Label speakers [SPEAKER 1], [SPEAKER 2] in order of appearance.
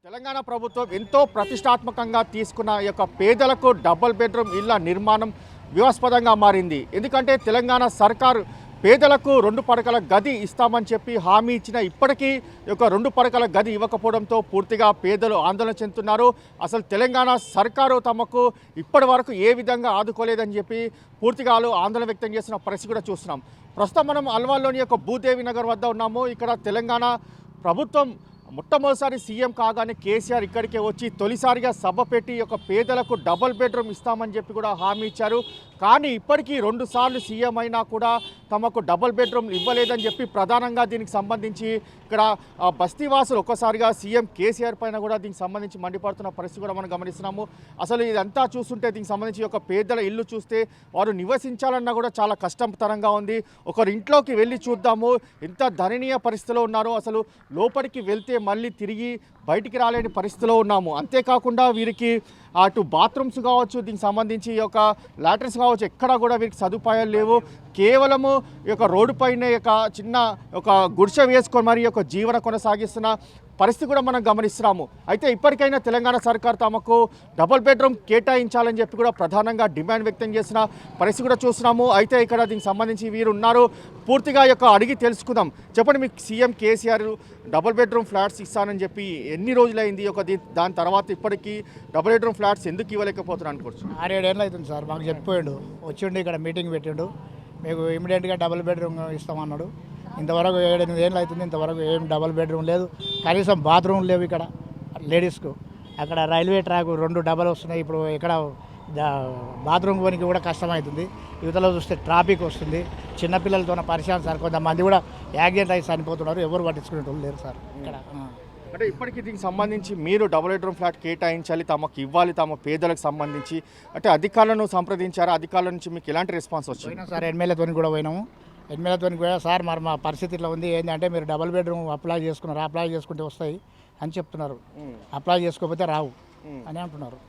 [SPEAKER 1] తెలంగాణ ప్రభుత్వం ఎంతో ప్రతిష్టాత్మకంగా తీసుకున్న ఈ యొక్క పేదలకు డబుల్ బెడ్రూమ్ ఇళ్ల నిర్మాణం వివాదాస్పదంగా మారింది. ఎందుకంటే తెలంగాణ సర్కారు పేదలకు 2 పడకల గది ఇస్తామని చెప్పి హామీ ఇచ్చిన ఇప్పటికీ ఈ యొక్క 2 పడకల గది ఇవ్వకపోవడంతో పూర్తిగా పేదలు ఆందోళన చెందుతున్నారు. అసలు తెలంగాణ సర్కారు తమకు ఇప్పటి వరకు ఏ విధంగా ఆదుకోలేదని చెప్పి పూర్తిగా ఆందోళన వ్యక్తం చేస్తున్న పరిస్థితి కూడా చూస్తున్నాం. ప్రస్తుతం మనం అల్వాల్లోని యొక్క భూదేవి నగర్ వద్ద ఉన్నాము. ఇక్కడ తెలంగాణ ప్రభుత్వం మొట్టమొదటిసారి సీఎం కాగానే కేసీఆర్ ఇక్కడికే వచ్చి తొలిసారిగా సభ పెట్టి ఒక పేదలకు డబుల్ బెడ్రూమ్ ఇస్తామని చెప్పి కూడా హామీ ఇచ్చారు. కానీ ఇప్పటికీ 2 సార్లు సీఎం అయినా కూడా తమకు డబుల్ బెడ్రూమ్ ఇవ్వలేదని చెప్పి ప్రధానంగా దీనికి సంబంధించి ఇక్కడ బస్తీవాసులు ఒక్కసారిగా సీఎం కేసీఆర్ పైన కూడా దీనికి సంబంధించి మండిపడుతున్న పరిస్థితి కూడా మనం గమనిస్తున్నాము. అసలు ఇదంతా చూస్తుంటే దీనికి సంబంధించి ఒక పేదల ఇల్లు చూస్తే వారు నివసించాలన్నా కూడా చాలా కష్టతరంగా ఉంది. ఒకరి ఇంట్లోకి వెళ్ళి చూద్దాము ఎంత దయనీయ పరిస్థితిలో ఉన్నారో, అసలు లోపలికి వెళ్తే మళ్ళీ తిరిగి బయటికి రాలేని పరిస్థితిలో ఉన్నాము. అంతేకాకుండా వీరికి అటు బాత్రూమ్స్ కావచ్చు, దీనికి సంబంధించి ఈ యొక్క లాట్రిన్స్ కావచ్చు, ఎక్కడా కూడా వీరికి సదుపాయాలు లేవు. కేవలము ఈ యొక్క రోడ్డు పైన యొక్క చిన్న ఒక గుడిసె వేసుకొని మరి యొక్క జీవన కొనసాగిస్తున్న పరిస్థితి కూడా మనం గమనిస్తున్నాము. అయితే ఇప్పటికైనా తెలంగాణ సర్కార్ తమకు డబుల్ బెడ్రూమ్ కేటాయించాలని చెప్పి కూడా ప్రధానంగా డిమాండ్ వ్యక్తం చేసిన పరిస్థితి కూడా చూస్తున్నాము. అయితే ఇక్కడ దీనికి సంబంధించి వీరు ఉన్నారు, పూర్తిగా యొక్క అడిగి తెలుసుకుందాం. చెప్పండి, మీకు CM KCR double bedroom flats ఇస్తానని చెప్పి ఎన్ని రోజులైంది? దాని తర్వాత ఇప్పటికీ డబుల్ బెడ్రూమ్ ఫ్లాట్స్ ఎందుకు ఇవ్వలేకపోతున్నారు అనుకోవచ్చు?
[SPEAKER 2] 6-7 ఏళ్ళు అవుతుంది సార్. మాకు చెప్పిపోయాడు, వచ్చిండు ఇక్కడ మీటింగ్ పెట్టిండు, మీకు ఇమీడియట్గా డబుల్ బెడ్రూమ్ ఇస్తామన్నాడు. ఇంతవరకు 7-8 ఏళ్ళు అవుతుంది, ఇంతవరకు ఏం డబుల్ బెడ్రూమ్ లేదు. కనీసం బాత్రూమ్ లేవు ఇక్కడ లేడీస్కు. అక్కడ రైల్వే ట్రాక్ 2 డబల్ వస్తున్నాయి. ఇప్పుడు ఇక్కడ బాత్రూమ్ పోనికి కూడా కష్టమవుతుంది. యువతలో చూస్తే ట్రాఫిక్ వస్తుంది. చిన్నపిల్లలతో పరిశాన్ సార్. కొంతమంది కూడా యాక్సిడెంట్ అయి చనిపోతున్నారు. ఎవరు పట్టించుకునే లేరు సార్ ఇక్కడ.
[SPEAKER 1] అంటే ఇప్పటికీ దీనికి సంబంధించి మీరు డబుల్ బెడ్రూమ్ ఫ్లాట్ కేటాయించాలి, తమకు ఇవ్వాలి, తమ పేదలకు సంబంధించి అంటే అధికారులను సంప్రదించారు. అధికారుల నుంచి మీకు ఎలాంటి రెస్పాన్స్ వచ్చింది?
[SPEAKER 2] పోయినా సార్, ఎమ్మెల్యేతో కూడా పోయినాము. ఎమ్మెల్యేతో కూడా సార్ మరి మా పరిస్థితి ఇట్లా ఉంది, ఏంటంటే మీరు డబుల్ బెడ్రూమ్ అప్లై చేసుకున్నారు, అప్లై చేసుకుంటే వస్తాయి అని చెప్తున్నారు. అప్లై చేసుకోకపోతే రావు అని అంటున్నారు.